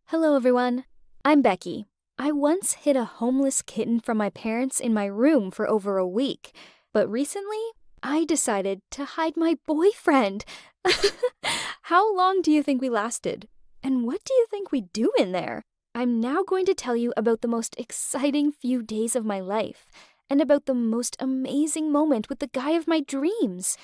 Hello, everyone. I'm Becky. I once hid a homeless kitten from my parents in my room for over a week, but recently I decided to hide my boyfriend. How long do you think we lasted? And what do you think we do in there? I'm now going to tell you about the most exciting few days of my life and about the most amazing moment with the guy of my dreams.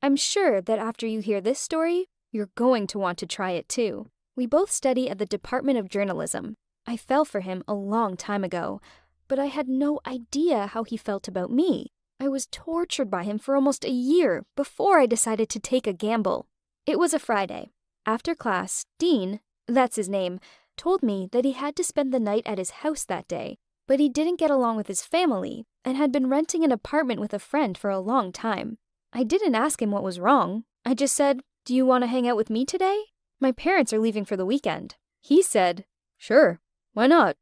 I'm sure that after you hear this story, you're going to want to try it too. We both study at the Department of Journalism. I fell for him a long time ago, but I had no idea how he felt about me. I was tortured by him for almost a year before I decided to take a gamble. It was a Friday. After class, Dean, that's his name, told me that he had to spend the night at his house that day, but he didn't get along with his family and had been renting an apartment with a friend for a long time. I didn't ask him what was wrong. I just said, "Do you want to hang out with me today? My parents are leaving for the weekend." He said, "Sure, why not?"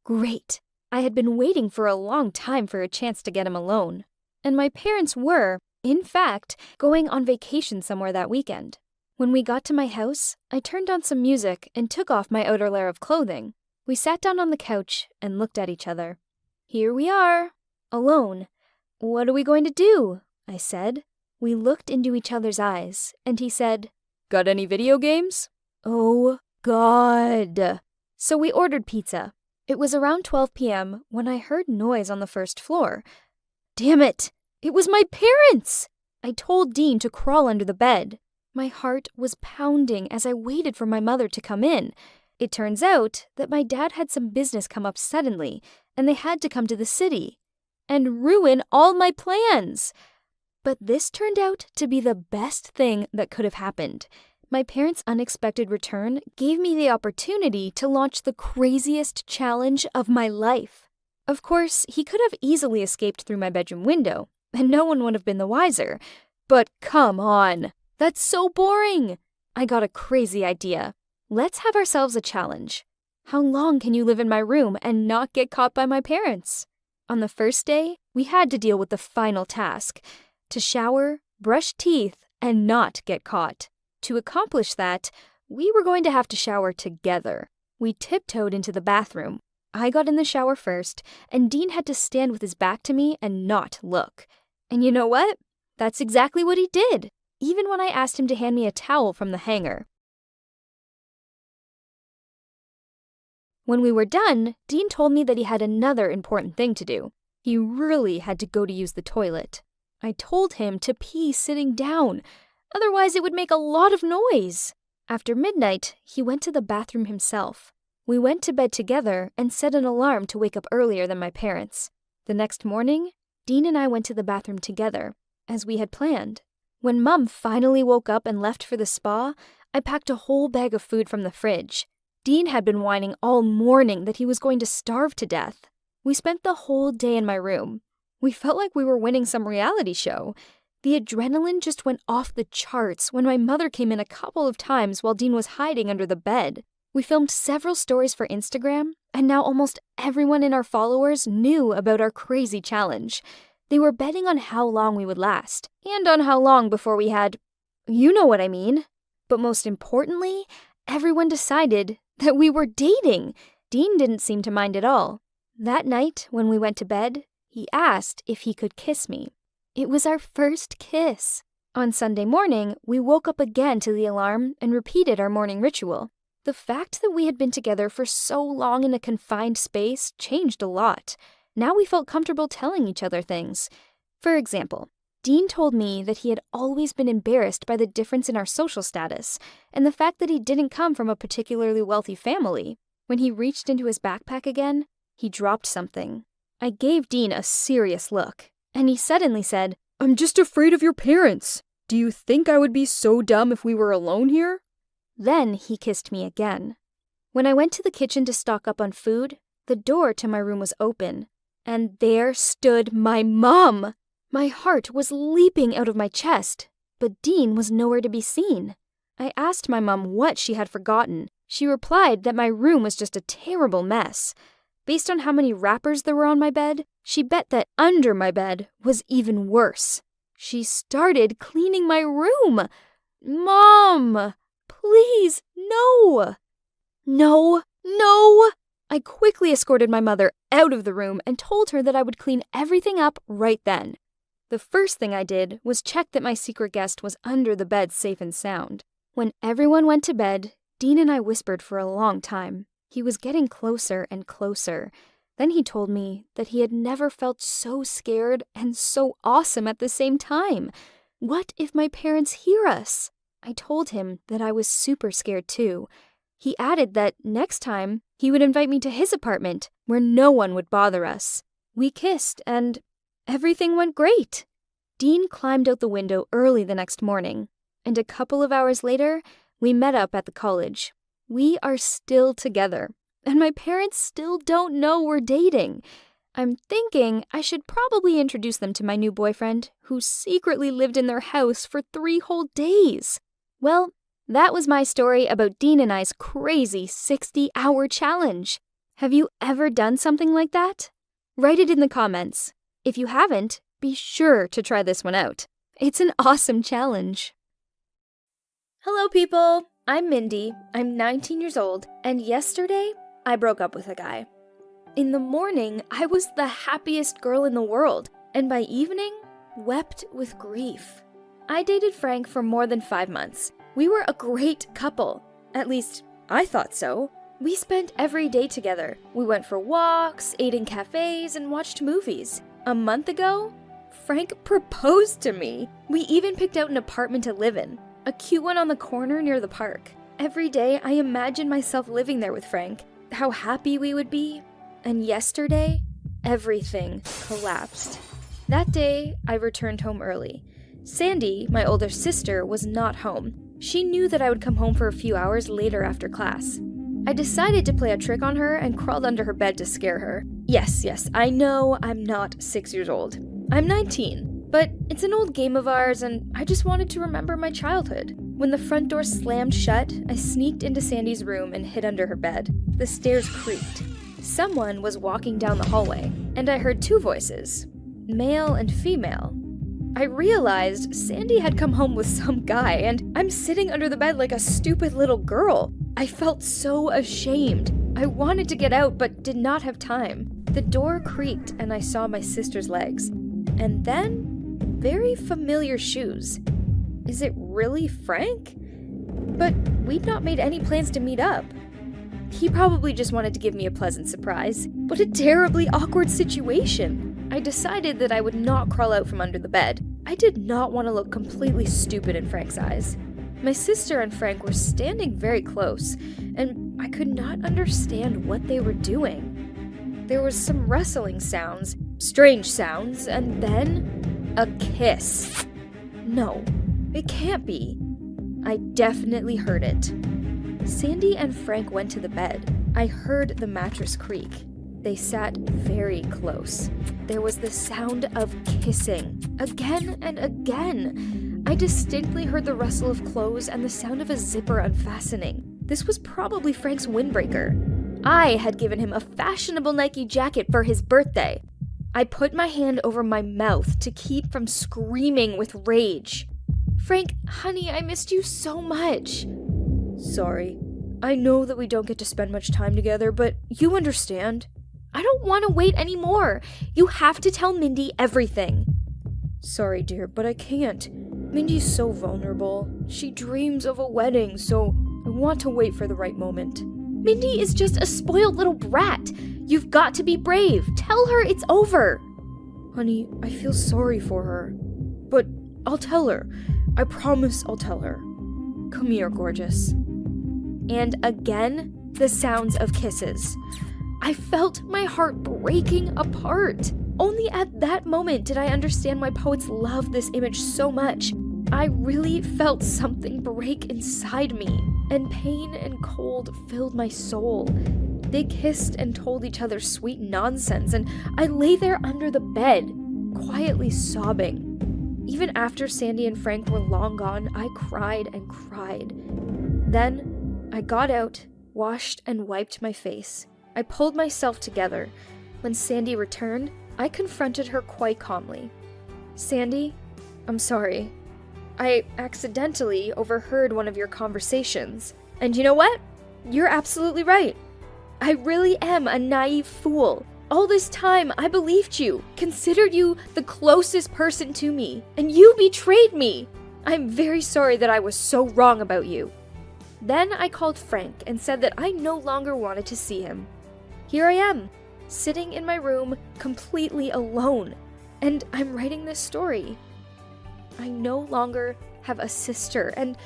Great. I had been waiting for a long time for a chance to get him alone. And my parents were, in fact, going on vacation somewhere that weekend. When we got to my house, I turned on some music and took off my outer layer of clothing. We sat down on the couch and looked at each other. Here we are, alone. "What are we going to do?" I said. We looked into each other's eyes, and he said, "Got any video games?" Oh, God. So we ordered pizza. It was around 12 p.m. when I heard noise on the first floor. Damn it! It was my parents! I told Dean to crawl under the bed. My heart was pounding as I waited for my mother to come in. It turns out that my dad had some business come up suddenly, and they had to come to the city and ruin all my plans. But this turned out to be the best thing that could have happened. My parents' unexpected return gave me the opportunity to launch the craziest challenge of my life. Of course, he could have easily escaped through my bedroom window, and no one would have been the wiser. But come on, that's so boring. I got a crazy idea. Let's have ourselves a challenge. How long can you live in my room and not get caught by my parents? On the first day, we had to deal with the final task: to shower, brush teeth, and not get caught. To accomplish that, we were going to have to shower together. We tiptoed into the bathroom. I got in the shower first, and Dean had to stand with his back to me and not look. And you know what? That's exactly what he did, even when I asked him to hand me a towel from the hanger. When we were done, Dean told me that he had another important thing to do. He really had to go to use the toilet. I told him to pee sitting down, otherwise it would make a lot of noise. After midnight, he went to the bathroom himself. We went to bed together and set an alarm to wake up earlier than my parents. The next morning, Dean and I went to the bathroom together, as we had planned. When Mom finally woke up and left for the spa, I packed a whole bag of food from the fridge. Dean had been whining all morning that he was going to starve to death. We spent the whole day in my room. We felt like we were winning some reality show. The adrenaline just went off the charts when my mother came in a couple of times while Dean was hiding under the bed. We filmed several stories for Instagram, and now almost everyone in our followers knew about our crazy challenge. They were betting on how long we would last, and on how long before we had, you know what I mean. But most importantly, everyone decided that we were dating. Dean didn't seem to mind at all. That night, when we went to bed, he asked if he could kiss me. It was our first kiss. On Sunday morning, we woke up again to the alarm and repeated our morning ritual. The fact that we had been together for so long in a confined space changed a lot. Now we felt comfortable telling each other things. For example, Dean told me that he had always been embarrassed by the difference in our social status and the fact that he didn't come from a particularly wealthy family. When he reached into his backpack again, he dropped something. I gave Dean a serious look, and he suddenly said, "I'm just afraid of your parents. Do you think I would be so dumb if we were alone here?" Then he kissed me again. When I went to the kitchen to stock up on food, the door to my room was open, and there stood my mom. My heart was leaping out of my chest, but Dean was nowhere to be seen. I asked my mom what she had forgotten. She replied that my room was just a terrible mess. Based on how many wrappers there were on my bed, she bet that under my bed was even worse. She started cleaning my room. Mom, please, no. No, No! I quickly escorted my mother out of the room and told her that I would clean everything up right then. The first thing I did was check that my secret guest was under the bed safe and sound. When everyone went to bed, Dean and I whispered for a long time. He was getting closer and closer. Then he told me that he had never felt so scared and so awesome at the same time. What if my parents hear us? I told him that I was super scared too. He added that next time he would invite me to his apartment where no one would bother us. We kissed and everything went great. Dean climbed out the window early the next morning, and a couple of hours later, we met up at the college. We are still together, and my parents still don't know we're dating. I'm thinking I should probably introduce them to my new boyfriend, who secretly lived in their house for 3 whole days. Well, that was my story about Dean and I's crazy 60-hour challenge. Have you ever done something like that? Write it in the comments. If you haven't, be sure to try this one out. It's an awesome challenge. Hello, people. I'm Mindy. I'm 19 years old, and yesterday, I broke up with a guy. In the morning, I was the happiest girl in the world, and by evening, wept with grief. I dated Frank for more than 5 months. We were a great couple. At least, I thought so. We spent every day together. We went for walks, ate in cafes, and watched movies. A month ago, Frank proposed to me. We even picked out an apartment to live in, a cute one on the corner near the park. Every day, I imagined myself living there with Frank, how happy we would be. And yesterday, everything collapsed. That day, I returned home early. Sandy, my older sister, was not home. She knew that I would come home for a few hours later after class. I decided to play a trick on her and crawled under her bed to scare her. Yes, I know I'm not 6 years old. I'm 19, but it's an old game of ours and I just wanted to remember my childhood. When the front door slammed shut, I sneaked into Sandy's room and hid under her bed. The stairs creaked. Someone was walking down the hallway, and I heard 2 voices, male and female. I realized Sandy had come home with some guy, and I'm sitting under the bed like a stupid little girl. I felt so ashamed. I wanted to get out, but did not have time. The door creaked, and I saw my sister's legs. And then, very familiar shoes. Is it really Frank? But we'd not made any plans to meet up. He probably just wanted to give me a pleasant surprise. What a terribly awkward situation. I decided that I would not crawl out from under the bed. I did not want to look completely stupid in Frank's eyes. My sister and Frank were standing very close, and I could not understand what they were doing. There was some rustling sounds, strange sounds, and then a kiss. No, it can't be. I definitely heard it. Sandy and Frank went to the bed. I heard the mattress creak. They sat very close. There was the sound of kissing, again and again. I distinctly heard the rustle of clothes and the sound of a zipper unfastening. This was probably Frank's windbreaker. I had given him a fashionable Nike jacket for his birthday. I put my hand over my mouth to keep from screaming with rage. Frank, honey, I missed you so much. Sorry. I know that we don't get to spend much time together, but you understand. I don't want to wait anymore. You have to tell Mindy everything. Sorry, dear, but I can't. Mindy's so vulnerable. She dreams of a wedding, so I want to wait for the right moment. Mindy is just a spoiled little brat. You've got to be brave. Tell her it's over. Honey, I feel sorry for her. But I'll tell her. I promise I'll tell her. Come here, gorgeous. And again, the sounds of kisses. I felt my heart breaking apart. Only at that moment did I understand why poets love this image so much. I really felt something break inside me, and pain and cold filled my soul. They kissed and told each other sweet nonsense, and I lay there under the bed, quietly sobbing. Even after Sandy and Frank were long gone, I cried and cried. Then, I got out, washed and wiped my face. I pulled myself together. When Sandy returned, I confronted her quite calmly. Sandy, I'm sorry. I accidentally overheard one of your conversations. And you know what? You're absolutely right. I really am a naive fool. All this time, I believed you, considered you the closest person to me, and you betrayed me. I'm very sorry that I was so wrong about you." Then I called Frank and said that I no longer wanted to see him. Here I am, sitting in my room completely alone, and I'm writing this story. I no longer have a sister and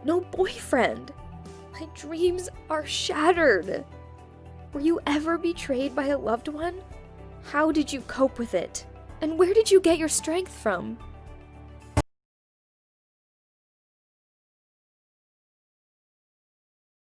no boyfriend. My dreams are shattered. Were you ever betrayed by a loved one? How did you cope with it? And where did you get your strength from?